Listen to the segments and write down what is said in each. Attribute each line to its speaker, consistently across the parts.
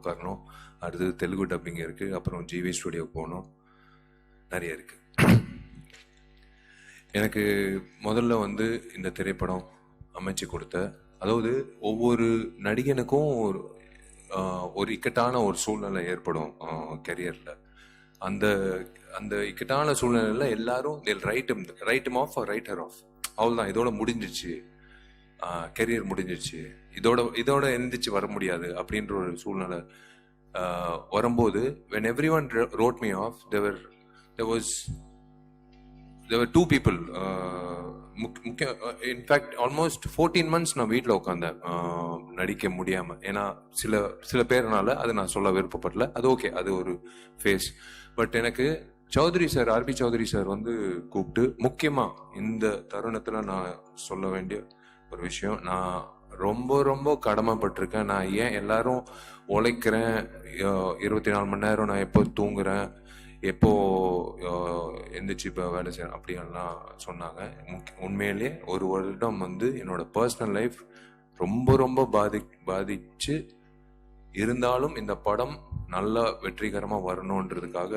Speaker 1: உட்காரணும். அடுத்தது தெலுங்கு டப்பிங் இருக்குது, அப்புறம் ஜிவி ஸ்டுடியோக்கு போகணும், நிறைய இருக்குது. எனக்கு முதல்ல வந்து இந்த திரைப்படம் அமைச்சு கொடுத்த, அதாவது ஒவ்வொரு நடிகனுக்கும் ஒரு இக்கட்டான ஒரு சூழ்நிலை ஏற்படும் கெரியரில். அந்த அந்த இக்கட்டான சூழ்நிலையில் எல்லாரும் right him off or write her off, அவ்வளோதான், இதோட முடிஞ்சிச்சு, கெரியர் முடிஞ்சிச்சு, இதோட எந்திரிச்சு வர முடியாது அப்படின்ற ஒரு சூழ்நிலை வரும்போது, when everyone wrote me off, there were two people. In fact almost 14 months நான் வீட்டில் உட்காந்தேன் நடிக்க முடியாமல். ஏன்னா சில பேர்னால அது நான் சொல்ல விருப்பப்படல, அது ஓகே, அது ஒரு ஃபேஸ். பட் எனக்கு Choudhary sir, RB Choudhary sir வந்து கூப்பிட்டு, முக்கியமாக இந்த தருணத்தில் நான் சொல்ல வேண்டிய ஒரு விஷயம், நான் ரொம்ப ரொம்ப கடமைப்பட்டிருக்கேன். நான் ஏன் எல்லாரும் உழைக்கிறேன், 24 மணி நேரம் நான் எப்போ தூங்குறேன், எப்போ எந்திரிச்சு இப்போ வேலை செய்யறேன் அப்படியெல்லாம் சொன்னாங்க. உண்மையிலே ஒரு வருடம் வந்து என்னோட பர்சனல் லைஃப் ரொம்ப ரொம்ப பாதிச்சு இருந்தாலும் இந்த படம் நல்லா வெற்றிகரமாக வரணுன்றதுக்காக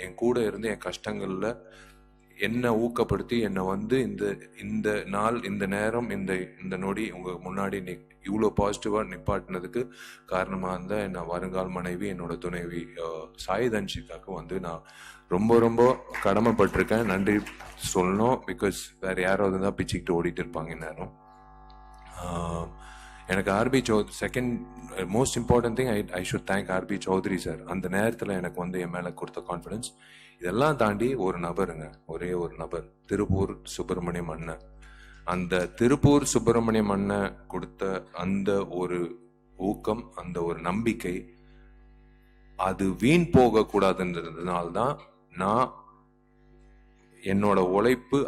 Speaker 1: என் கூட இருந்து என் கஷ்டங்களில் என்னை ஊக்கப்படுத்தி என்னை வந்து இந்த நாள், இந்த நேரம், இந்த நொடி உங்கள் முன்னாடி இவ்வளோ பாசிட்டிவாக நிப்பாட்டினதுக்கு காரணமாக இருந்தால் என்னை வருங்கால் மனைவி, என்னோட துணைவி சாய் தன்ஷிகாவுக்கு வந்து நான் ரொம்ப ரொம்ப கடமைப்பட்டிருக்கேன். நன்றி சொல்லணும். பிகாஸ் வேறு யாராவது தான் பிச்சுக்கிட்டு ஓடிட்டு இருப்பாங்க இந்நேரம். எனக்கு RB second most important thing, I should thank RB Choudhary sir. அந்த நேரத்தில் எனக்கு வந்து என் மேலே கொடுத்த கான்ஃபிடன்ஸ். இதெல்லாம் தாண்டி ஒரு நபருங்க, ஒரே ஒரு நபர், திருப்பூர் சுப்பிரமணியம் அண்ணன். அந்த திருப்பூர் சுப்பிரமணியம் அண்ணன் கொடுத்த அந்த ஒரு ஊக்கம், அந்த ஒரு நம்பிக்கை, அது வீண் போகக்கூடாதுன்றதுனால்தான் நான் என்னோட உழைப்பு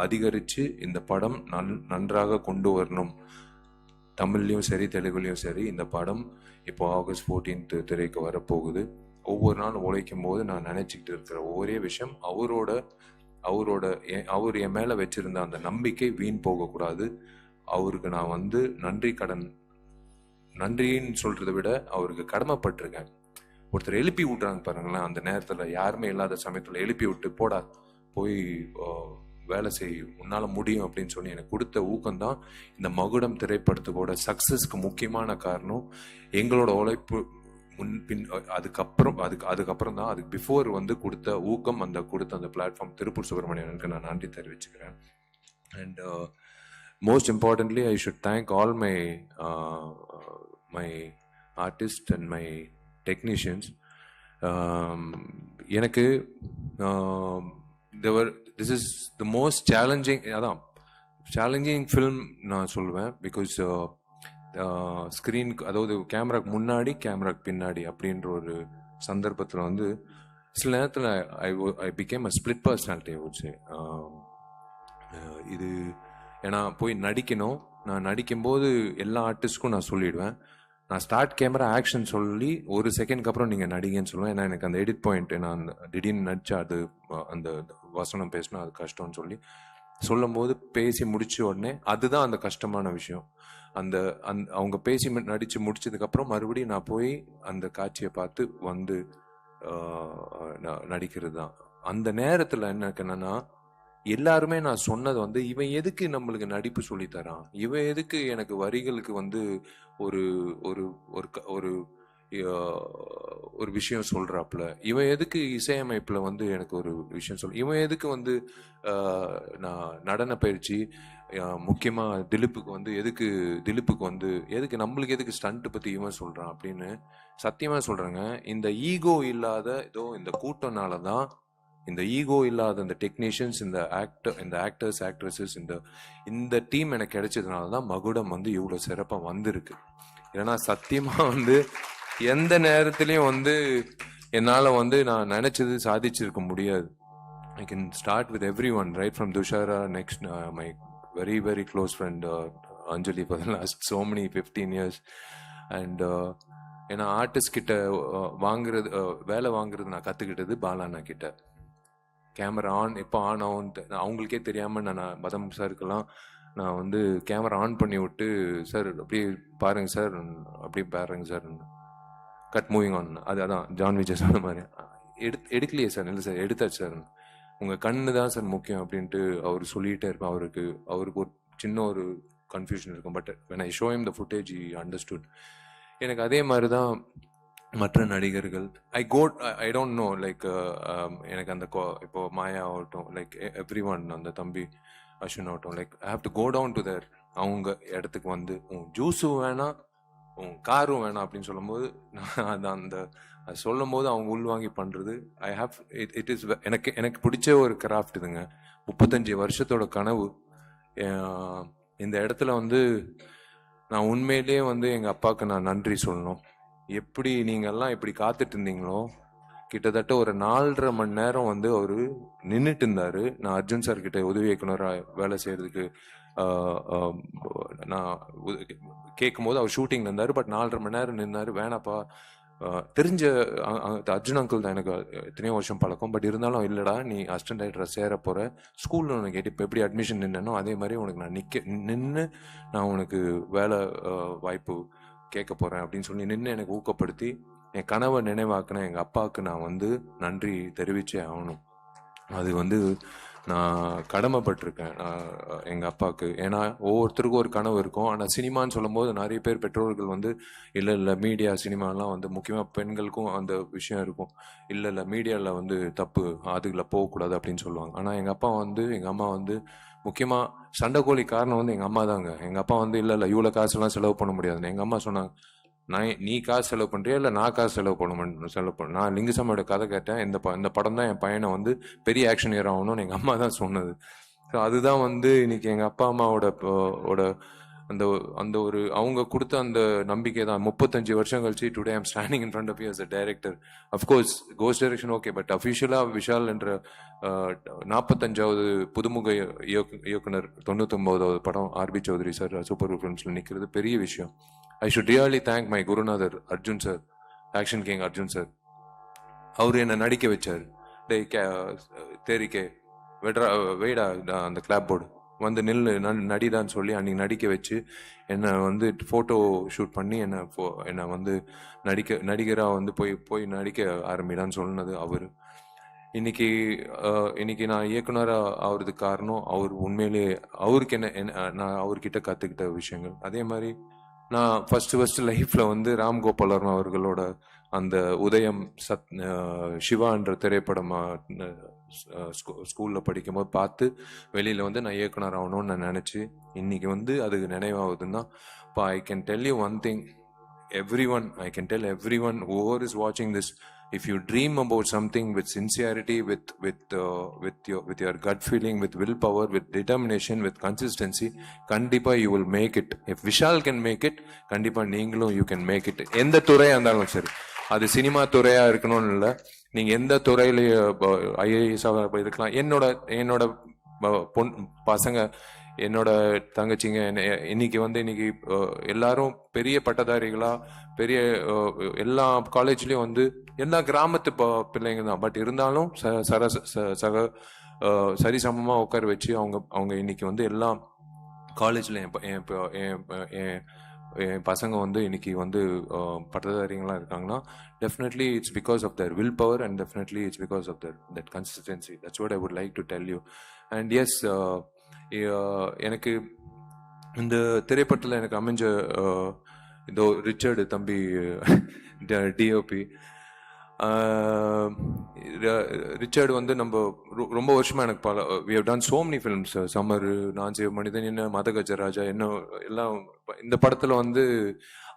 Speaker 1: அதிகரிச்சு இந்த படம் நன்றாக கொண்டு வரணும். தமிழ்லையும் சரி, தெலுங்குலையும் சரி, இந்த படம் இப்போ August 14th திரைக்கு வரப்போகுது. ஒவ்வொரு நாளும் உழைக்கும் போது நான் நினைச்சுக்கிட்டு இருக்கிற ஒரே விஷயம், அவர் என் மேல வச்சிருந்த அந்த நம்பிக்கை வீண் போகக்கூடாது. அவருக்கு நான் வந்து நன்றின்னு சொல்றதை விட அவருக்கு கடமைப்பட்டிருக்கேன். ஒருத்தர் எழுப்பி விட்டுறாங்க பாருங்களேன், அந்த நேரத்துல யாருமே இல்லாத சமயத்துல எழுப்பி விட்டு, போடா போய் வேலை செய், உன்னால முடியும் அப்படின்னு சொல்லி எனக்கு கொடுத்த ஊக்கம்தான் இந்த மகுடம் திரைப்படத்துக்கோட சக்சஸ்க்கு முக்கியமான காரணம். எங்களோட உழைப்பு முன்பின் அதுக்கப்புறம் தான், அதுக்கு பிஃபோர் வந்து கொடுத்த ஊக்கம், கொடுத்த அந்த பிளாட்ஃபார்ம் திருப்பூர் சுப்பிரமணியனுக்கு நான் நன்றி தெரிவிச்சுக்கிறேன். And most importantly I should thank all my artist and my technicians. எனக்கு this is the most challenging film நான் சொல்லுவேன். பிகாஸ் ஸ்க்ரீனுக்கு, அதாவது கேமராக்கு முன்னாடி கேமராக்கு பின்னாடி அப்படின்ற ஒரு சந்தர்ப்பத்தில் வந்து சில நேரத்தில் I became a split personality ஆச்சு. இது ஏன்னா போய் நடிக்கணும், நான் நடிக்கும்போது எல்லா ஆர்டிஸ்ட்க்கும் நான் சொல்லிடுவேன், நான் ஸ்டார்ட் கேமரா ஆக்ஷன் சொல்லி ஒரு செகண்ட்க்கு அப்புறம் நீங்கள் நடிகன்னு சொல்லுவேன். ஏன்னா எனக்கு அந்த எடிட் பாயிண்ட், நான் திடீர்னு நடிச்சா அது அந்த வசனம் பேசினா அது கஷ்டம்னு சொல்லும்போது பேசி முடிச்ச உடனே அதுதான் அந்த கஷ்டமான விஷயம். அவங்க பேசி நடிச்சு முடிச்சதுக்கப்புறம் மறுபடியும் நான் போய் அந்த காட்சியை பார்த்து வந்து நடிக்கிறது தான். அந்த நேரத்தில் எனக்கு என்னன்னா, எல்லாருமே நான் சொன்னது வந்து, இவன் எதுக்கு நம்மளுக்கு நடிப்பு சொல்லித்தரான், இவன் எதுக்கு எனக்கு வரிகளுக்கு வந்து ஒரு ஒரு ஒரு ஒரு விஷயம் சொல்றாப்புல, இவன் எதுக்கு இசையமைப்புல வந்து எனக்கு ஒரு விஷயம் இவன் எதுக்கு வந்து நான் நடன பயிற்சி, முக்கியமா திலீப்புக்கு வந்து எதுக்கு நம்மளுக்கு எதுக்கு ஸ்டண்ட் பத்தி இவன் சொல்றான் அப்படின்னு சத்தியமா சொல்றேங்க. இந்த ஈகோ இல்லாத இந்த கூட்டம்னாலதான், இந்த ஈகோ இல்லாத இந்த டெக்னீஷியன்ஸ், இந்த ஆக்டர்ஸ் ஆக்ட்ரஸஸ், இந்த டீம் எனக்கு கிடைச்சதுனாலதான் மகுடம் வந்து இவ்வளவு சிறப்பா வந்திருக்கு. ஏன்னா சத்தியமா வந்து எந்த நேரத்திலையும் வந்து என்னால வந்து நான் நினைச்சது சாதிச்சிருக்க முடியாது. I can start with everyone, right from Dushara, next my very very close friend Anjali for the last so many 15 years. And ஏன்னா ஆர்டிஸ்ட் கிட்ட வேலை வாங்குறது நான் கத்துக்கிட்டது பாலாண்ணா கிட்ட. கேமரா எப்போ ஆன் ஆகும் அவங்களுக்கே தெரியாம நான் பதம் சாருக்கெல்லாம் நான் வந்து கேமரா ஆன் பண்ணி விட்டு, சார் அப்படியே பாருங்க சார், அப்படியே பாருங்க சார், கட் மூவிங் ஆன். அதான் ஜான் விஜய் சொன்ன மாதிரி எடுக்கலையே சார், இல்லை சார் எடுத்தாச்சு சார், உங்கள் கண்ணு தான் சார் முக்கியம் அப்படின்ட்டு அவர் சொல்லிகிட்டே இருப்பேன். அவருக்கு ஒரு சின்ன ஒரு கன்ஃபியூஷன் இருக்கும். But when I show him the footage he understood. எனக்கு அதே மாதிரி தான் மற்ற நடிகர்கள். ஐ டோன்ட் நோ லைக் எனக்கு அந்த இப்போ மாயா ஆகட்டும், லைக் எவ்ரி ஒன், அந்த தம்பி அஸ்வின் ஆகட்டும், like I have to go down to there அவங்க இடத்துக்கு வந்து உன் ஜூஸும் வேணாம் உன் காரும் வேணாம் அப்படின்னு சொல்லும்போது நான் அந்த சொல்லும் போது அவங்க உள்வாங்கி பண்ணுறது ஐ ஹாவ் இட் இஸ் எனக்கு பிடிச்ச ஒரு கிராஃப்ட் இதுங்க. 35 வருஷத்தோட கனவு. இந்த இடத்துல வந்து நான் உண்மையிலேயே வந்து எங்கள் அப்பாவுக்கு நான் நன்றி சொல்லணும். எப்படி நீங்கள்லாம் இப்படி காத்துட்டு இருந்தீங்களோ, கிட்டத்தட்ட ஒரு 4.5 மணி நேரம் வந்து அவர் நின்றுட்டு இருந்தார். நான் அர்ஜுன் சார் கிட்ட உதவி இயக்குனராக வேலை செய்கிறதுக்கு நான் கேட்கும் போது அவர் ஷூட்டிங்கில் இருந்தார். பட் 4.5 மணி நேரம் நின்னார். வேணாப்பா, தெரிஞ்ச அர்ஜுன் அங்கிள் தான், எனக்கு எத்தனையோ வருஷம் பழக்கம். பட் இருந்தாலும் இல்லைடா, நீ அசிஸ்டன்ட் டைரக்டராக சேர போகிற, ஸ்கூலில் உனக்கு கேட்டு இப்போ எப்படி அட்மிஷன் நின்னோ அதே மாதிரி உனக்கு நான் நின்று நான் உனக்கு வேலை வாய்ப்பு கேட்க போகிறேன் அப்படின்னு சொல்லி நின்று எனக்கு ஊக்கப்படுத்தி என் கனவை நினைவாக்கின எங்கள் அப்பாவுக்கு நான் வந்து நன்றி தெரிவித்தே ஆகணும். அது வந்து நான் கடமைப்பட்டிருக்கேன் எங்கள் அப்பாவுக்கு. ஏன்னா ஒவ்வொருத்தருக்கும் ஒரு கனவு இருக்கும். ஆனால் சினிமான்னு சொல்லும் போது நிறைய பேர் பெற்றோர்கள் வந்து இல்லை மீடியா சினிமாலாம் வந்து முக்கியமாக பெண்களுக்கும் அந்த விஷயம் இருக்கும். இல்லை மீடியாவில் வந்து தப்பு, அதுக்குள்ள போகக்கூடாது அப்படின்னு சொல்லுவாங்க. ஆனால் எங்கள் அம்மா வந்து முக்கியமாக சண்டைக்கோழி காரணம் வந்து எங்கள் அம்மா தாங்க. எங்கள் அப்பா வந்து இல்லை இவ்வளோ காசுலாம் செலவு பண்ண முடியாதுன்னு. எங்கள் அம்மா சொன்னாங்க, நீ காசு செலவு பண்ணுறியா இல்லை நான் காசு செலவு பண்ண. நான் லிங்குசாமியோட கதை கேட்டேன். இந்த படம் தான் என் பையனை வந்து பெரிய ஆக்ஷன் ஹீரோ ஆகணும்னு எங்கள் அம்மா தான் சொன்னது. ஸோ அதுதான் வந்து இன்னைக்கு எங்கள் அப்பா அம்மாவோட அந்த அந்த ஒரு அவங்க கொடுத்த அந்த நம்பிக்கை தான் 35 வருஷம் கழிச்சு today I'm standing in front of you as a director. Of course ghost direction okay, but அஃபிஷியலாக விஷால் என்ற 45வது புதுமுக இயக்குனர் 99வது படம் ஆர்பி சௌத்ரி சார் சூப்பர் ஃபிலிம்ஸில் நிற்கிறது பெரிய விஷயம். I should really thank my குருநாதர் Arjun sir, action king Arjun sir. அவர் என்னை நடிக்க வச்சார். தேரிக்கே வெய்டா அந்த கிளாப் போர்டு வந்து நடிதான்னு சொல்லி அன்னைக்கு நடிக்க வச்சு என்னை வந்து ஃபோட்டோ ஷூட் பண்ணி என்னை வந்து நடிகராக வந்து போய் நடிக்க ஆரம்பிடான்னு சொன்னது அவர். இன்னைக்கு நான் இயக்குனராக ஆகிறதுக்கு காரணம் அவர். உண்மையிலே அவருக்கு நான் அவர்கிட்ட கற்றுக்கிட்ட விஷயங்கள். அதே மாதிரி நான் ஃபர்ஸ்ட் லைஃப்பில் வந்து ராம்கோபால் வர்மா அவர்களோட அந்த உதயம் சிவான்ற திரைப்படம் ஸ்கூலில் படிக்கும்போது பார்த்து வெளியில் வந்து நான் இயக்குனர் ஆகணும்னு நான் நினச்சி இன்னைக்கு வந்து அதுக்கு நினைவாகுதுன்னா, இப்போ I can tell you one thing, I can tell everyone whoever is watching this, if you dream about something with sincerity, with your gut feeling, with willpower, with determination, with consistency, kandipa you will make it. If Vishal can make it, kandipa நீங்களும் you can make it. எந்த துறையா இருந்தாலும் சரி, அது cinema துறையா இருக்கணும்னு இல்லை, நீங்க எந்த துறையில IAS இருக்கலாம். என்னோட பசங்க, என்னோட தங்கச்சிங்க இன்னைக்கு எல்லாரும் பெரிய பட்டதாரிகளா, பெரிய எல்லா காலேஜ்லயும் வந்து எல்லா கிராமத்து பிள்ளைங்க தான். பட் இருந்தாலும் சரிசமமா உட்கார வச்சு அவங்க இன்னைக்கு வந்து எல்லா காலேஜ்ல என் பசங்க வந்து இன்னைக்கு வந்து பட்டதாரிகளா இருக்காங்கன்னா, definitely it's because of their willpower and definitely it's because of that consistency. That's what I would like to tell you. And yes, எனக்கு இந்த திரைப்படத்தில் எனக்கு அமைஞ்ச இதோ ரிச்சர்டு தம்பி டிஓபி ரிச்சர்டு வந்து நம்ம ரொம்ப வருஷமா எனக்கு we have done so many films, summer, நான் செய்ய மனிதன், என்ன மதகஜராஜா, என்ன எல்லாம். இந்த படத்துல வந்து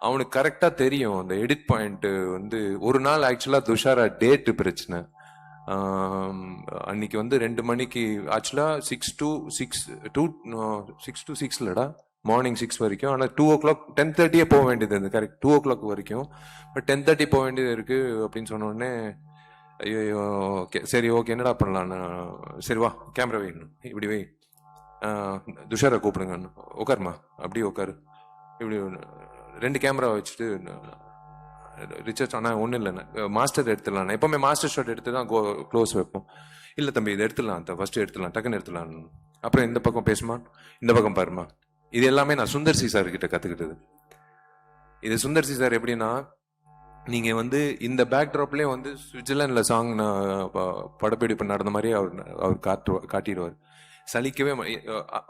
Speaker 1: அவனுக்கு கரெக்டா தெரியும் அந்த எடிட் பாயிண்ட் வந்து. ஒரு நாள் ஆக்சுவலா துஷாரா டேட்டு பிரச்சனை. அன்னைக்கு வந்து 2 மணிக்கு ஆக்சுவலா 6 to 6 இல்லடா, மார்னிங் 6 வரைக்கும். ஆனால் 2 o'clock 10:30 போக வேண்டியது இருந்து, கரெக்ட் 2 o'clock வரைக்கும். பட் 10:30 போக வேண்டியது இருக்கு அப்படின்னு சொன்ன உடனே ஐயோ ஓகே சரி ஓகே என்னடா பண்ணலான்னு, சரி வா கேமரா வைக்கணும், இப்படி வை, துஷாரா கூப்பிடுங்க, உட்காருமா அப்படியே உட்காரு, இப்படி 2 கேமரா வச்சுட்டு ரிச்சர்ட் ஆனால் ஒன்றும் இல்லைண்ணா, மாஸ்டர் எடுத்துடலாம், எப்போவுமே மாஸ்டர் ஷாட் எடுத்து தான் க்ளோஸ் வைப்போம். இல்லை தம்பி இதை எடுத்துடலாம், ஃபர்ஸ்ட் எடுத்துடலாம், டக்குன்னு எடுத்துடலாம், அப்புறம் இந்த பக்கம் பேசுமா, இந்த பக்கம் பாருமா. இது எல்லாமே நான் சுந்தர் சி சார் கிட்ட கற்றுக்கிட்டது. இது சுந்தர் சி சார் எப்படின்னா, நீங்க வந்து இந்த பேக்ட்ராப்லேயே வந்து சுவிட்சர்லாந்துல சாங் படப்பிடிப்பு நடந்த மாதிரி அவர் காட்டிடுவார். சலிக்கவே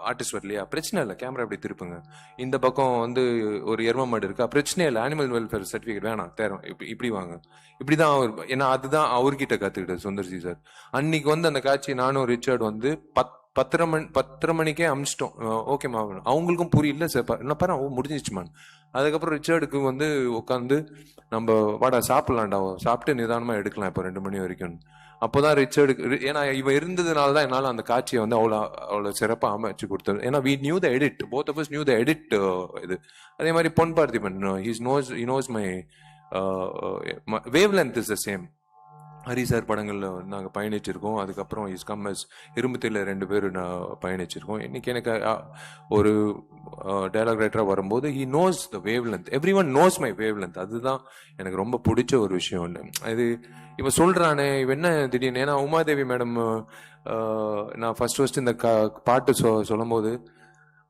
Speaker 1: ஆர்டிஸ்ட் வரலையா, பிரச்சனை இல்லை, கேமரா அப்படி திருப்புங்க. இந்த பக்கம் வந்து ஒரு எரும மாடு இருக்கா, பிரச்சனை இல்லை, அனிமல் வெல்ஃபேர் சர்டிஃபிகேட் வேணாம் தேரும், இப்படி வாங்க. இப்படிதான் அவர், ஏன்னா அதுதான் அவர்கிட்ட கத்துக்கிட்டது சுந்தர்சி சார். அன்னைக்கு வந்து அந்த காட்சி நானும் ரிச்சர்ட் வந்து 10:30 மணிக்கே அமிச்சிட்டோம். ஓகேம்மா, அவங்களுக்கும் புரியல சார், என்ன பாரு முடிஞ்சிச்சுமான். அதுக்கப்புறம் ரிச்சர்டுக்கு வந்து உட்காந்து நம்ம வாடா சாப்பிடலாம்டா, சாப்பிட்டு நிதானமா எடுக்கலாம் இப்போ 2 மணி வரைக்கும். அப்போதான் ரிச்சர்டுக்கு, ஏன்னா இவன் இருந்ததுனால தான் என்னால் அந்த காட்சியை வந்து அவ்வளோ சிறப்பாக அமைச்சு கொடுத்தது. ஏன்னா we knew the edit, both of us knew the edit. இது அதே மாதிரி Pon Parthiban, he knows my wavelength is the same. Hari sir படங்களில் நாங்கள் பயணிச்சிருக்கோம். அதுக்கப்புறம் இஸ் கம் அஸ் இரும்புத்தில 2 பேரும் நான் பயணிச்சிருக்கோம். இன்னைக்கு எனக்கு ஒரு டயலாக் ரைட்டராக வரும்போது he knows the wave length, every one knows my wave length. அதுதான் எனக்கு ரொம்ப பிடிச்ச ஒரு விஷயம். ஒன்று இது இவன் சொல்கிறானே, இவன் என்ன திடீர்னு, ஏன்னா உமாதேவி மேடம் நான் ஃபர்ஸ்ட் இந்த பாட்டு சொல்லும் போது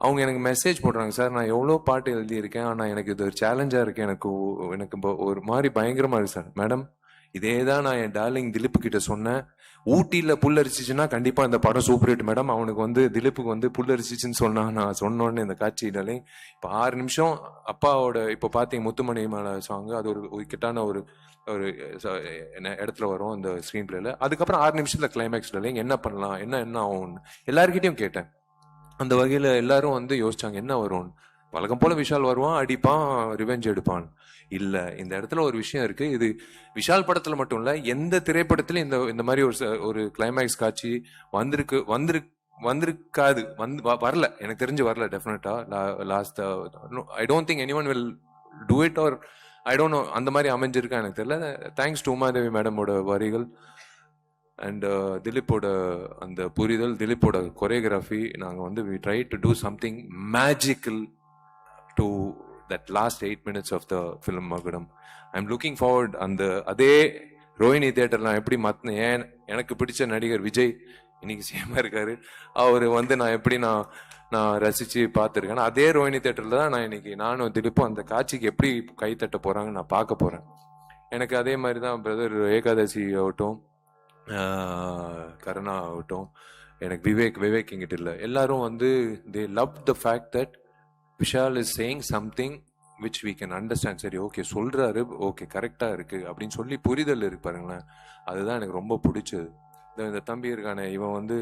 Speaker 1: அவங்க எனக்கு மெசேஜ் போடுறாங்க, சார் நான் எவ்வளோ பாட்டு எழுதியிருக்கேன், ஆனால் எனக்கு இது ஒரு சேலஞ்சாக இருக்குது, எனக்கு ஒரு மாதிரி பயங்கரமாக இருக்கு சார். மேடம், இதே தான் நான் என் டார்லிங் திலீப் கிட்ட சொன்னேன். ஊட்டியில் புல்லரிச்சிச்சுன்னா கண்டிப்பாக இந்த படம் சூப்பர் ஹிட் மேடம். அவனுக்கு வந்து திலீப்புக்கு வந்து புல்லரிச்சிச்சுன்னு சொன்னா, நான் சொன்னோன்னு இந்த காட்சி டார்லிங் இப்போ 6 நிமிஷம் அப்பாவோட, இப்போ பார்த்தீங்க முத்துமணி மேலே சாங், அது ஒரு கிட்டான ஒரு இடத்துல வரும் அந்த ஸ்க்ரீன் பிளேல. அதுக்கப்புறம் 6 நிமிஷத்துல கிளைமேக்ஸ் டார்லிங், என்ன பண்ணலாம், என்ன ஆகும் எல்லார்கிட்டையும் கேட்டேன். அந்த வகையில் எல்லாரும் வந்து யோசிச்சாங்க என்ன வரும்னு. வழக்கம் போல விஷால் வருவான், அடிப்பான், ரிவெஞ்ச் எடுப்பான். இல்ல, இந்த இடத்துல ஒரு விஷயம் இருக்கு. இது விஷால் படத்துல மட்டும் இல்ல, எந்த திரைப்படத்திலும் இந்த மாதிரி ஒரு கிளைமேக்ஸ் காட்சி வந்திருக்காது, வரல, எனக்கு தெரிஞ்சு வரல. Definitely last I don't think anyone will do it, or I don't know அந்த மாதிரி அமைஞ்சிருக்கா எனக்கு தெரியல. தேங்க்ஸ் டு உமாதேவி மேடமோட வரிகள் அண்ட் திலீப்போட அந்த புரிதல், திலீப்போட கொரியோகிராஃபி. நாங்கள் வந்து we try to do something magical to that last 8 minutes of the film மகுடம். I'm looking forward. அந்த அதே ரோஹிணி தியேட்டர்லாம் எப்படி ஏன் எனக்கு பிடிச்ச நடிகர் விஜய் இன்னைக்கு சேமா இருக்காரு, அவர் வந்து நான் எப்படி நான் ரசிச்சு பார்த்துருக்கேன். அதே ரோஹிணி தியேட்டர்ல தான் நான் இன்னைக்கு நானும் திலீப்பும் அந்த காட்சிக்கு எப்படி கை தட்ட போறாங்க நான் பார்க்க போறேன். எனக்கு அதே மாதிரி தான் பிரதர் ஏகாதசி ஆகட்டும், கருணா ஆகட்டும், எனக்கு விவேக் இங்கிட்ட இல்லை, எல்லாரும் வந்து they love the fact that Vishal is saying something which we can understand. சரி, ஓகே சொல்றாரு, ஓகே கரெக்டா இருக்கு அப்படின்னு சொல்லி புரிதல் இருக்கு பாருங்களேன். அதுதான் எனக்கு ரொம்ப பிடிச்சது. இந்த தம்பி இருக்கானே, இவன் வந்து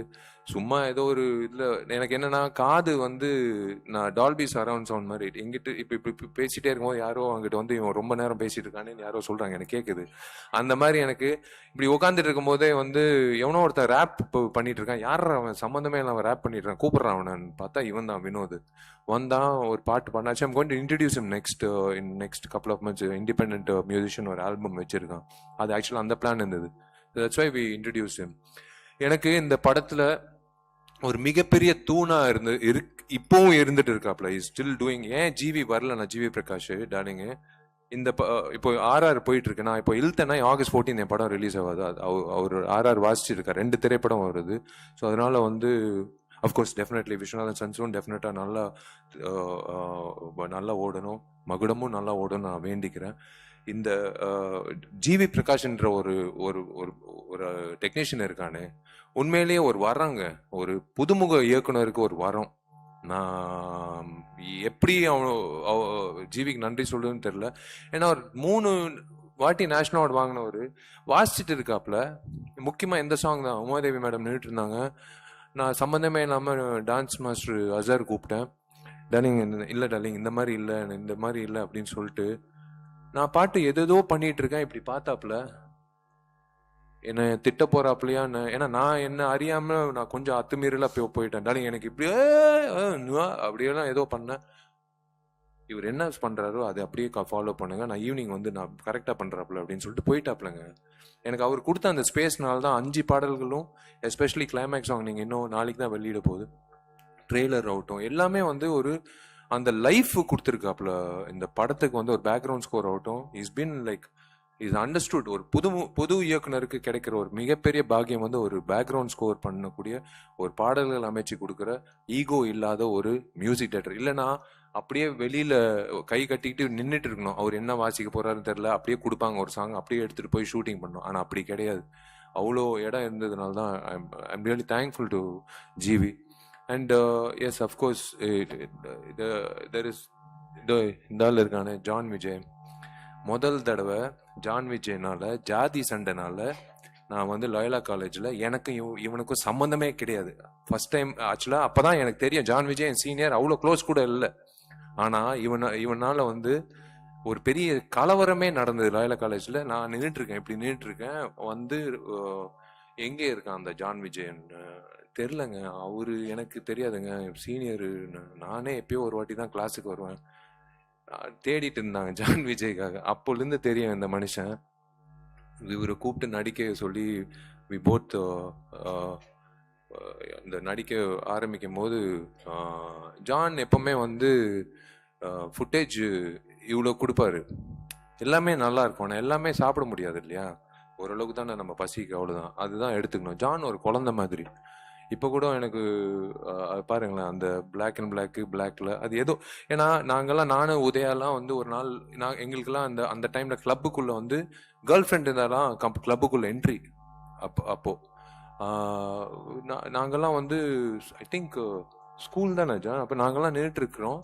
Speaker 1: சும்மா ஏதோ ஒரு இதுல, எனக்கு என்னன்னா காது வந்து நான் டால்பி சரவுண்ட் சவுண்ட் மாதிரி எங்கிட்ட இப்ப பேசிட்டே இருக்கும்போது யாரோ அங்கிட்ட வந்து இவன் ரொம்ப நேரம் பேசிட்டு இருக்கானேன்னு யாரோ சொல்றாங்க, எனக்கு கேட்குது. அந்த மாதிரி எனக்கு இப்படி உட்காந்துட்டு இருக்கும் போதே வந்து எவனோ ஒருத்தன் ரேப் பண்ணிட்டு இருக்கான், யார் அவன் சம்மந்தமே இல்லை, அவன் ரேப் பண்ணிட்டு இருக்கான், கூப்பிடுறான் அவனு பார்த்தா இவன் தான் வினோத். வந்தான், ஒரு பாட்டு பண்ணாச்சு. I'm going to introduce him next couple of months. Independent musician ஒரு ஆல்பம் வச்சிருக்கான். அது ஆக்சுவலாக அந்த பிளான் இருந்தது. That's why we introduce him. எனக்கு இந்த படத்துல ஒரு மிகப்பெரிய தூணா இப்பவும் இருந்துட்டு இருக்காப்ல, இஸ் ஸ்டில் டூயிங். ஏன் ஜிவி வரல, நான் ஜிவி பிரகாஷ் டார்லிங்கு இந்த இப்போ RR போயிட்டு இருக்கு. நான் இப்போ இழுத்தேன்னா ஆகஸ்ட் 14 என் படம் ரிலீஸ் ஆகாது. அவர் RR வாசிச்சு இருக்கார், 2 திரைப்படம் வருது. ஸோ அதனால வந்து அஃப்கோர்ஸ் டெஃபினெட்லி விஸ்வநாதன் சன்ஸும் டெஃபினட்டாக நல்லா ஓடணும், மகுடமும் நல்லா ஓடணும் நான் வேண்டிக்கிறேன். இந்த ஜிவி பிரகாஷ்ன்ற ஒரு ஒரு ஒரு டெக்னீஷியன் இருக்கானே, உண்மையிலேயே ஒரு வரங்க, ஒரு புதுமுக இயக்குனருக்கு ஒரு வரம். நான் எப்படி ஜிவிக்கு நன்றி சொல்றதுன்னு தெரியல. ஏன்னா ஒரு 3 வாட்டி நேஷனல் அவார்டு வாங்கினவர் வாசிச்சுட்டு இருக்காப்புல. முக்கியமா எந்த சாங் தான், உமாதேவி மேடம் நின்றுட்டு இருந்தாங்க, நான் சம்மந்தமே இல்லாமல் டான்ஸ் மாஸ்டர் அசார் கூப்பிட்டேன். டார்லிங் இல்லை டார்லிங் இந்த மாதிரி இல்லை அப்படின்னு சொல்லிட்டு நான் பாட்டு எதோ பண்ணிட்டு இருக்கேன். இப்படி பார்த்தாப்புல என்னை திட்ட போறாப்புலையா, ஏன்னா நான் என்ன அறியாம நான் கொஞ்சம் அத்துமீறலா போயிட்டேன். டார்லிங் எனக்கு இப்படி அப்படியெல்லாம் ஏதோ பண்ணேன். இவர் என்ன பண்றாரோ அதை அப்படியே ஃபாலோ பண்ணுங்க, நான் ஈவினிங் வந்து நான் கரெக்டா பண்றாப்புல அப்படின்னு சொல்லிட்டு போயிட்டாப்புலங்க. எனக்கு அவர் கொடுத்த அந்த ஸ்பேஸ்னால தான் 5 பாடல்களும், எஸ்பெஷலி கிளைமேக்ஸ் சாங், நீங்கள் இன்னும் நாளைக்கு தான் வெளியிட போகுது, ட்ரெய்லர் ஆகட்டும், எல்லாமே வந்து ஒரு அந்த லைஃப் கொடுத்துருக்காப்புல. இந்த படத்துக்கு வந்து ஒரு பேக்ரவுண்ட் ஸ்கோர் ஆகட்டும், is been like is understood. ஒரு புது இயக்குனருக்கு கிடைக்கிற ஒரு மிகப்பெரிய பாக்கியம் வந்து ஒரு பேக்ரவுண்ட் ஸ்கோர் பண்ணக்கூடிய, ஒரு பாடல்கள் அமைச்சு கொடுக்குற, ஈகோ இல்லாத ஒரு மியூசிக் டைரக்டர். இல்லைன்னா அப்படியே வெளியில கை கட்டிக்கிட்டு நின்றுட்டு இருக்கணும். அவர் என்ன வாசிக்க போறாருன்னு தெரியல, அப்படியே கொடுப்பாங்க ஒரு சாங், அப்படியே எடுத்துட்டு போய் ஷூட்டிங் பண்ணோம். ஆனா அப்படி கிடையாது. அவ்வளோ இடம் இருந்ததுனால தான் I'm really thankful to GV. And yes of course there is இந்த ஆள் இருக்கானே ஜான் விஜய். முதல் தடவை ஜான் விஜய்னால ஜாதி சண்டைனால நான் வந்து லயோலா காலேஜில் எனக்கும் இவனுக்கும் சம்மந்தமே கிடையாது. ஃபர்ஸ்ட் டைம் ஆக்சுவலாக அப்போ தான் எனக்கு தெரியும் ஜான் விஜய் என் சீனியர், அவ்வளோ க்ளோஸ் கூட இல்லை. ஆனால் இவனால் வந்து ஒரு பெரிய கலவரமே நடந்தது லயோலா காலேஜில். நான் நின்றுட்டுருக்கேன், இப்படி நின்றுட்டுருக்கேன், வந்து எங்கே இருக்கான் அந்த ஜான் விஜயன் தெரிலங்க, அவரு எனக்கு தெரியாதுங்க, சீனியரு. நானே எப்பயோ ஒரு வாட்டி தான் கிளாஸுக்கு வருவேன். தேடிட்டு இருந்தாங்க ஜான் விஜய்க்காக. அப்போலேருந்து தெரியும் இந்த மனுஷன். இவரை கூப்பிட்டு நடிக்க சொல்லி வி போத் அந்த நடிக்க ஆரம்பிக்கும் போது ஜான் எப்பவுமே வந்து ஃபுட்டேஜ் இவ்வளோ கொடுப்பாரு, எல்லாமே நல்லா இருக்கும். ஆனால் எல்லாமே சாப்பிட முடியாது இல்லையா, ஓரளவுக்கு தானே நம்ம பசிக்கு, அவ்வளோதான். அதுதான் எடுத்துக்கணும். ஜான் ஒரு குழந்தை மாதிரி. இப்போ கூட எனக்கு பாருங்களேன் அந்த பிளாக்ல அது ஏதோ, ஏன்னா நாங்கெல்லாம் நானும் உதயாலாம் வந்து ஒரு நாள் எங்களுக்கெல்லாம் அந்த டைம்ல கிளப்புக்குள்ள வந்து கேர்ள் ஃப்ரெண்ட் இருந்தாலாம் கிளப்புக்குள்ள என்ட்ரி. அப்போ நாங்கெல்லாம் வந்து ஐ திங்க் ஸ்கூல் தானே ஜான், அப்போ நாங்கெல்லாம் நின்றுட்டு இருக்கிறோம்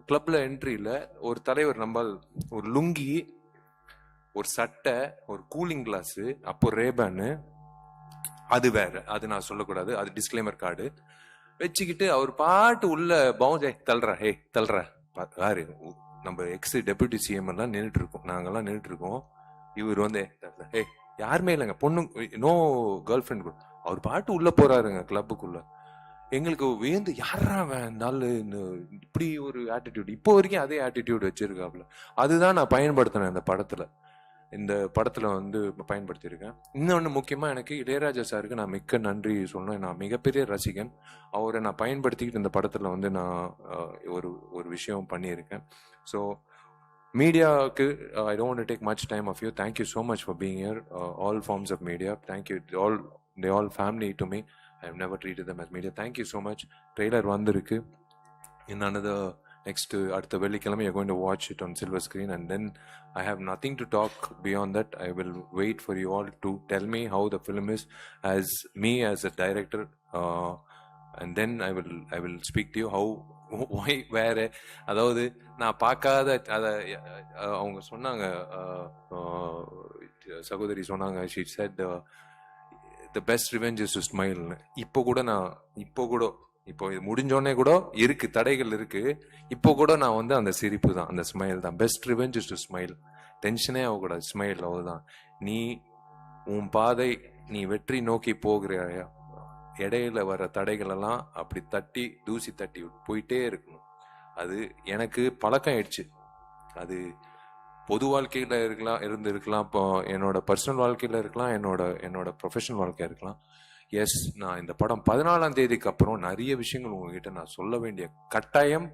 Speaker 1: கிளப்ல. என்ட்ரியில ஒரு தலைவர் நம்பால் ஒரு லுங்கி, ஒரு சட்டை, ஒரு கூலிங் கிளாஸு, அப்போ ரேபேனு, அது வேற, அது நான் சொல்லக்கூடாது, அது டிஸ்க்ளைமர் கார்டு வச்சுக்கிட்டு அவர் பாட்டு உள்ள பவுன்ஸ் தள்ளுற யாரு நம்ம எக்ஸ் டெபுட்டி சிஎம் எல்லாம் நின்றுட்டு இருக்கோம், நாங்கெல்லாம் நின்றுட்டு இருக்கோம். இவர் வந்து யாருமே இல்லைங்க, பொண்ணு, நோ கேர்ள் ஃப்ரெண்ட் கூட. அவர் பாட்டு உள்ள போறாருங்க கிளப்புக்குள்ள. எங்களுக்கு வேந்து யாரா வேண்டாலும் இப்படி ஒரு ஆட்டிடியூட், இப்போ வரைக்கும் அதே ஆட்டிடியூட் வச்சிருக்காப்புல. அதுதான் நான் பயன்படுத்தினேன் இந்த படத்துல வந்து பயன்படுத்தியிருக்கேன். இன்னொன்று முக்கியமா எனக்கு இளையராஜா சாருக்கு நான் மிக்க நன்றி சொல்லணும். நான் மிகப்பெரிய ரசிகன். அவரை நான் பயன்படுத்திக்கிட்டு இந்த படத்துல வந்து நான் ஒரு விஷயம் பண்ணியிருக்கேன். ஸோ மீடியாவுக்கு I don't want to take much time of you. Thank you so much for being here, all forms of media. Thank you, they all family to me. I have never treated them as media. Thank you so much. Trailer வந்திருக்கு. In another next அடுத்த வெள்ளிக்கிழமை you're going to watch it on silver screen, and then I have nothing to talk beyond that. I will wait for you all to tell me how the film is as me as a director, and then I will speak to you how why where. அதாவது நான் பார்க்காத அதை அவங்க சொன்னாங்க, சகோதரி சொன்னாங்க, she said the best revenge is to smile. இப்போ இது முடிஞ்சோடனே கூட இருக்கு, தடைகள் இருக்கு, இப்போ கூட நான் வந்து அந்த சிரிப்பு தான், அந்த ஸ்மைல் தான். Best revenge is to smile. டென்ஷனே ஆகக்கூடாது, ஸ்மைல், அவ்வளோதான். நீ உன் பாதை, நீ வெற்றி நோக்கி போகிற இடையில வர தடைகள் எல்லாம் அப்படி தூசி தட்டி போயிட்டே இருக்கணும். அது எனக்கு பழக்கம் ஆயிடுச்சு. அது பொது வாழ்க்கையில இருக்கலாம், இப்போ என்னோட பர்சனல் வாழ்க்கையில இருக்கலாம், என்னோட ப்ரொஃபஷனல் வாழ்க்கையா இருக்கலாம். எஸ், நான் இந்த படம் 14ஆம் தேதிக்கு அப்புறம் நிறைய விஷயங்கள் உங்ககிட்ட நான் சொல்ல வேண்டிய கட்டாயம்,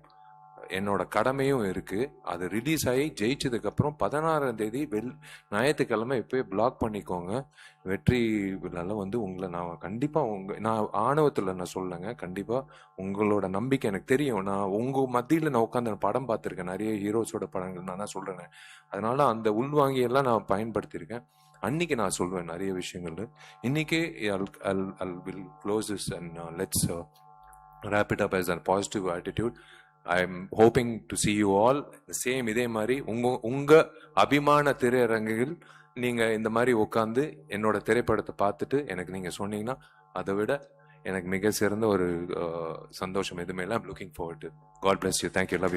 Speaker 1: என்னோட கடமையும் இருக்கு. அது ரிலீஸ் ஆகி ஜெயிச்சதுக்கு அப்புறம் 16ஆம் தேதி ஞாயிற்றுக்கிழமை இப்போயே பிளாக் பண்ணிக்கோங்க. வெற்றி விழால வந்து உங்களை நான் கண்டிப்பா நான் ஆணவத்தில் நான் சொல்லலைங்க, கண்டிப்பா உங்களோட நம்பிக்கை எனக்கு தெரியும். நான் உங்க மத்தியில் நான் உட்காந்து படம் பார்த்துருக்கேன், நிறைய ஹீரோஸோட படங்கள் நான் தான் சொல்றேன். அதனால அந்த உள்வாங்கியெல்லாம் நான் பயன்படுத்தியிருக்கேன். அன்னைக்கு நான் சொல்வேன் நிறைய விஷயங்கள். இன்னைக்கு I'll will close this and let's wrap it up as a positive attitude. I'm hoping to see you all the same. இதே மாதிரி உங்க அபிமான திரையரங்குகள் நீங்க இந்த மாதிரி உட்காந்து என்னோட திரைப்படத்தை பார்த்துட்டு எனக்கு நீங்க சொன்னீங்கன்னா அதை விட எனக்கு மிக சிறந்த ஒரு சந்தோஷம் எதுவுமே இல்லை. I'm looking forward to. God bless you. Thank you. Love you.